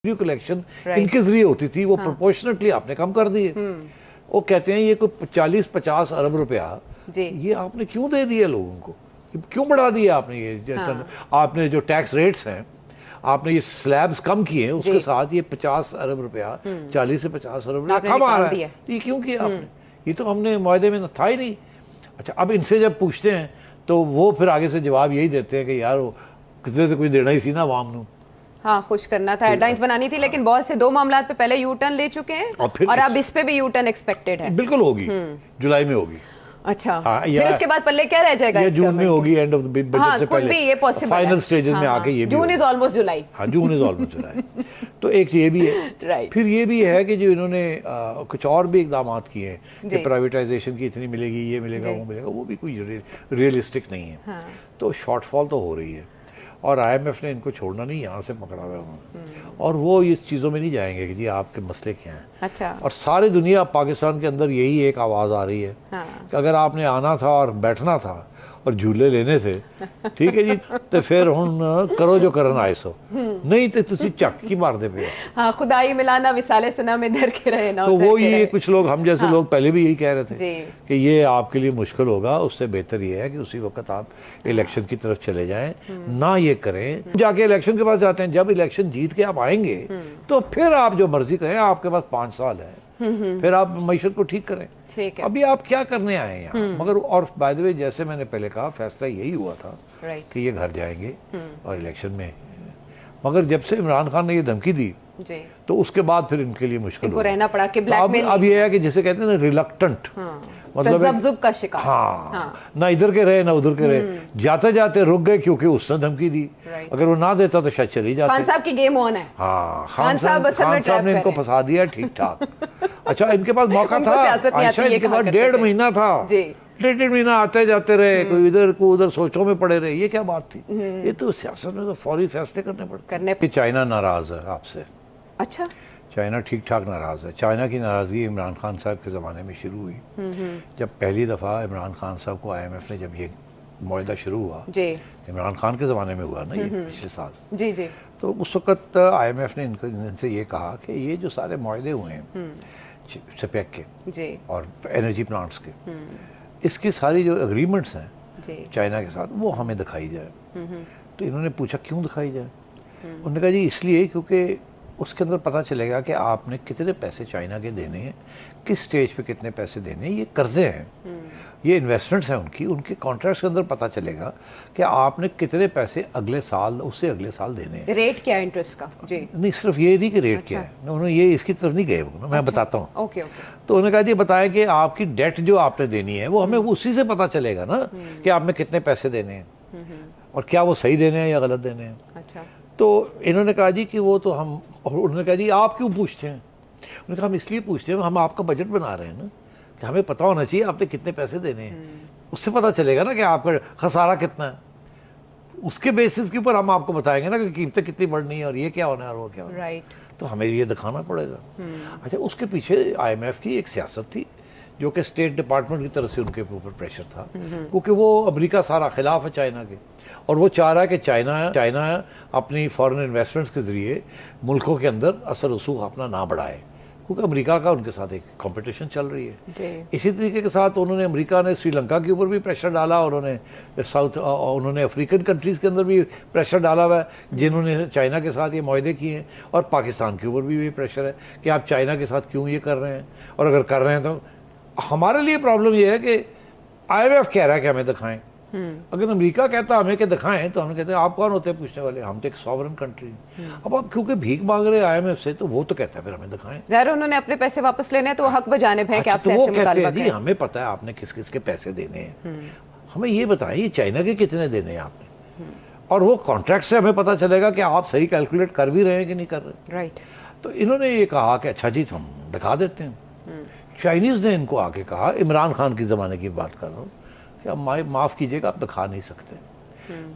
Collection इनके जरिए होती थी, वो प्रोपोर्शनेटली आपने कम कर दिए। वो कहते हैं ये कोई 40-50 अरब रुपया ये आपने क्यों दे दिया लोगों को, क्यों बढ़ा दिया आपने ये? आपने जो टैक्स रेट्स हैं आपने ये स्लैब्स कम किए, उसके साथ ये 50 अरब रुपया 40 से 50 अरब रुपया कम आ रहा है, ये क्यों किया आपने? ये तो हमने मुआहदे में था ही नहीं। अच्छा, अब इनसे जब पूछते हैं तो वो फिर आगे से जवाब यही देते हैं कि यार वो कितने तो कुछ देना ही सी ना आवाम को। हाँ, खुश करना था, हेडलाइंस बनानी थी, लेकिन बहुत से 2 मामलात पे पहले यू टर्न ले चुके हैं और अब इस पे भी यू टर्न एक्सपेक्टेड है। बिल्कुल होगी, जुलाई में होगी। अच्छा, फिर उसके बाद पल्ले क्या रह जाएगा? ये जून में होगी, एंड ऑफ द बजट से पहले, ये पॉसिबल फाइनल स्टेजेस में आके ये भी जून इज ऑलमोस्ट जुलाई। हाँ, जून इज ऑलमोस्ट जुलाई। तो एक ये भी है, फिर ये भी है कि जो इन्होंने कुछ और भी इकदाम किए हैं कि प्राइवेटाइजेशन की इतनी मिलेगी, ये मिलेगा, वो मिलेगा, वो भी कोई रियलिस्टिक नहीं है। तो शॉर्टफॉल तो हो रही है और IMF ने इनको छोड़ना नहीं, यहाँ से पकड़ा हुआ है और वो इस चीज़ों में नहीं जाएंगे कि जी आपके मसले क्या हैं। अच्छा। और सारी दुनिया पाकिस्तान के अंदर यही एक आवाज़ आ रही है कि अगर आपने आना था और बैठना था और झूले लेने थे, ठीक है जी, तो फिर हम करो जो करना आए सो, नहीं तो तुसी चक की मार दे पे। हाँ, खुदाई मिलाना विसाले सना में धर के रहे ना। तो वो ये कुछ लोग, हम जैसे लोग पहले भी यही कह रहे थे कि ये आपके लिए मुश्किल होगा, उससे बेहतर ये है कि उसी वक्त आप इलेक्शन की तरफ चले जाएं, ना ये करें जाके इलेक्शन के पास जाते हैं। जब इलेक्शन जीत के आप आएंगे तो फिर आप जो मर्जी करें, आपके पास 5 साल है, फिर आप मईशत को ठीक करें। अभी आप क्या करने आए हैं यहाँ? मगर और बाय द वे, जैसे मैंने पहले कहा, फैसला यही हुआ था कि ये घर जाएंगे और इलेक्शन में, मगर जब से इमरान खान ने ये धमकी दी तो उसके बाद फिर इनके लिए मुश्किल इनको रहना पड़ा कि ब्लैकमेल। अब ये है कि जिसे कहते हैं ना रिलक्टेंट, मतलब तज़ब्ज़ुब का शिकार। हाँ, ना इधर के रहे ना उधर के रहे, जाते जाते रुक गए क्योंकि उसने धमकी दी। अगर वो ना देता तो शायद चली जाते। खान साहब की गेम ऑन है। हाँ, खान साहब ने इनको फंसा दिया ठीक ठाक। अच्छा, इनके पास मौका था, अच्छा इनके पास 1.5 महीना था, 1.5 महीना आते जाते रहे, कोई इधर को उधर सोचों में पड़े रहे, ये क्या बात थी? ये तो सियासत में तो फौरी फैसले करने पड़ते। चाइना नाराज है आपसे। अच्छा, चाइना ठीक ठाक नाराज़ है। चाइना की नाराज़गी इमरान खान साहब के ज़माने में शुरू हुई, जब पहली दफ़ा इमरान खान साहब को IMF ने, जब ये मुआहदा शुरू हुआ, इमरान खान के ज़माने में हुआ ना ये, पिछले साल जी, तो उस वक़्त IMF ने इनसे ये कहा कि ये जो सारे मुआहदे हुए हैं सपेक के और एनर्जी प्लांट्स के, इसकी सारी जो एग्रीमेंट्स हैं चाइना के साथ, वो हमें दिखाई जाए। तो इन्होंने पूछा क्यों दिखाई जाए? उन्होंने कहा जी इसलिए क्योंकि उसके अंदर पता चलेगा कि आपने कितने पैसे चाइना के देने हैं, किस स्टेज पे कितने पैसे देने हैं, ये कर्जे हैं, ये इन्वेस्टमेंट्स हैं उनकी, उनके कॉन्ट्रैक्ट्स के अंदर पता चलेगा कि आपने कितने पैसे अगले साल, उससे अगले साल देने हैं। रेट क्या है इंटरेस्ट का? जी नहीं, सिर्फ ये नहीं कि रेट क्या है, उन्होंने ये इसकी तरफ नहीं गए, मैं बताता हूँ। तो उन्होंने कहा जी बताया कि आपकी डेट जो आपने देनी है वो हमें उसी से पता चलेगा ना कि आपने कितने पैसे देने हैं और क्या वो सही देने हैं या गलत देने हैं। अच्छा, तो इन्होंने कहा जी कि वो तो हम, और उन्होंने कहा जी आप क्यों पूछते हैं? उन्होंने कहा हम इसलिए पूछते हैं, हम आपका बजट बना रहे हैं ना, कि हमें पता होना चाहिए आपने कितने पैसे देने हैं, उससे पता चलेगा ना कि आपका खसारा कितना है, उसके बेसिस के ऊपर हम आपको बताएंगे ना कि कीमतें कितनी बढ़नी है और ये क्या होना है और वो क्या होना है। तो हमें ये दिखाना पड़ेगा। अच्छा, उसके पीछे IMF की एक सियासत थी जो कि स्टेट डिपार्टमेंट की तरफ से उनके ऊपर प्रेशर था, क्योंकि वो अमेरिका सारा खिलाफ है चाइना के, और वो चाह रहा है कि चाइना अपनी फॉरेन इन्वेस्टमेंट्स के ज़रिए मुल्कों के अंदर असर रसूख अपना ना बढ़ाए, क्योंकि अमेरिका का उनके साथ एक कंपटीशन चल रही है। इसी तरीके के साथ उन्होंने, अमेरिका ने श्रीलंका के ऊपर भी प्रेशर डाला, उन्होंने उन्होंने अफ्रीकन कंट्रीज़ के अंदर भी प्रेशर डाला हुआ है जिन्होंने चाइना के साथ ये मुआहदे किए हैं, और पाकिस्तान के ऊपर भी प्रेशर है कि आप चाइना के साथ क्यों ये कर रहे हैं, और अगर कर रहे हैं तो हमारे लिए प्रॉब्लम यह है कि IMF कह रहा है कि हमें दिखाएं, अगर अमेरिका कहता हमें कि दिखाएं तो हम कहते हैं आप कौन होते हैं पूछने वाले, हम तो एक सॉवरन कंट्री। अब आप क्योंकि भीख मांग रहे हैं IMF से, तो वो तो कहता है फिर हमें दिखाएं। ज़ाहिर उन्होंने अपने पैसे वापस लेने हैं तो हक बजानिब है कि आपसे ऐसे मुतालबा करें। हमें पता है आपने किस किस के पैसे देने हैं, हमें ये बताएं ये चाइना के कितने देने हैं आपने, और वो कॉन्ट्रैक्ट से हमें पता चलेगा कि आप सही कैलकुलेट कर भी रहे हैं कि नहीं कर रहे। राइट। तो इन्होंने ये कहा कि अच्छा जी हम दिखा देते हैं। चाइनीज़ ने इनको आके कहा, इमरान खान के ज़माने की बात कर रहा हूँ, कि आप माफ़ कीजिएगा आप दिखा नहीं सकते।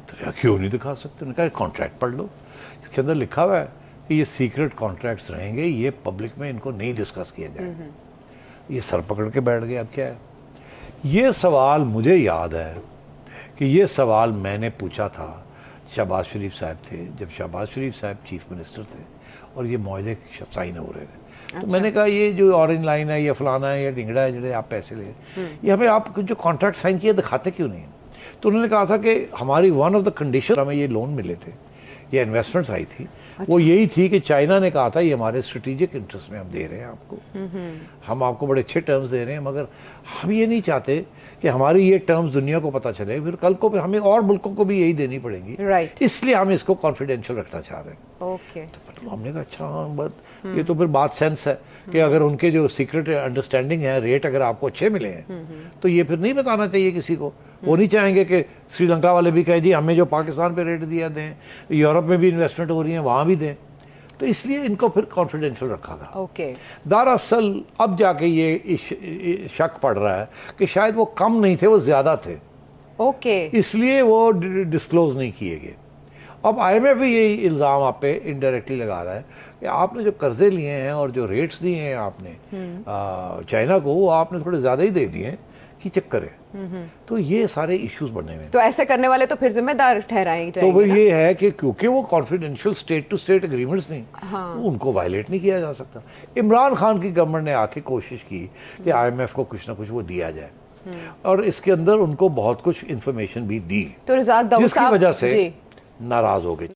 तो क्यों नहीं दिखा सकते? उन्होंने कहा कॉन्ट्रैक्ट पढ़ लो, इसके अंदर लिखा हुआ है कि ये सीक्रेट कॉन्ट्रैक्ट्स रहेंगे, ये पब्लिक में इनको नहीं डिस्कस किया जाए। ये सर पकड़ के बैठ गए। अब क्या है, ये सवाल मुझे याद है कि ये सवाल मैंने पूछा था, शहबाज शरीफ साहब थे, जब शहबाज शरीफ साहब चीफ मिनिस्टर थे, और ये मुआहदे साइन हो रहे थे। तो मैंने कहा ये जो ऑरेंज लाइन है या फलाना है या ढिंगड़ा है जिन्हें आप पैसे ले, ये हमें आप जो कॉन्ट्रैक्ट साइन किया दिखाते क्यों नहीं? तो उन्होंने कहा था कि हमारी वन ऑफ द कंडीशन हमें ये लोन मिले थे, ये इन्वेस्टमेंट्स आई थी, वो यही थी कि चाइना ने कहा था ये हमारे स्ट्रेटेजिक इंटरेस्ट में हम दे रहे हैं आपको, हम आपको बड़े अच्छे टर्म्स दे रहे हैं, मगर हम ये नहीं चाहते कि हमारी ये टर्म्स दुनिया को पता चले, फिर कल को हमें और मुल्कों को भी यही देनी पड़ेंगी, इसलिए हम इसको कॉन्फिडेंशियल रखना चाह रहे हैं। तो हमने कहा अच्छा बट ये तो फिर बात सेंस है कि अगर उनके जो सीक्रेट अंडरस्टैंडिंग है, रेट अगर आपको अच्छे मिले हैं तो ये फिर नहीं बताना चाहिए किसी को। वो नहीं चाहेंगे कि श्रीलंका वाले भी कहें जी हमें जो पाकिस्तान पे रेट दिया दें, यूरोप में भी इन्वेस्टमेंट हो रही है वहाँ भी दें, तो इसलिए इनको फिर कॉन्फिडेंशियल रखा गया। दरअसल अब जाके ये शक पड़ रहा है कि शायद वो कम नहीं थे, वो ज़्यादा थे, इसलिए वो डिस्क्लोज नहीं किए गए। अब IMF भी यही इल्ज़ाम आप पे इनडायरेक्टली लगा रहा है कि आपने जो कर्जे लिए हैं और जो रेट्स दिए हैं आपने चाइना को, वो आपने थोड़े ज़्यादा ही दे दिए हैं, कि चक्कर है। तो ये सारे इश्यूज बने हुए हैं। तो ऐसे करने वाले तो फिर जिम्मेदार ठहराए जाएंगे। तो वो ये है कि क्योंकि वो confidential state to state agreements नहीं, उनको वायलेट नहीं किया जा सकता। इमरान खान की गवर्नमेंट ने आके कोशिश की कि IMF को कुछ ना कुछ वो दिया जाए, और इसके अंदर उनको बहुत कुछ इंफॉर्मेशन भी दी, तो जिसकी वजह से नाराज हो गए।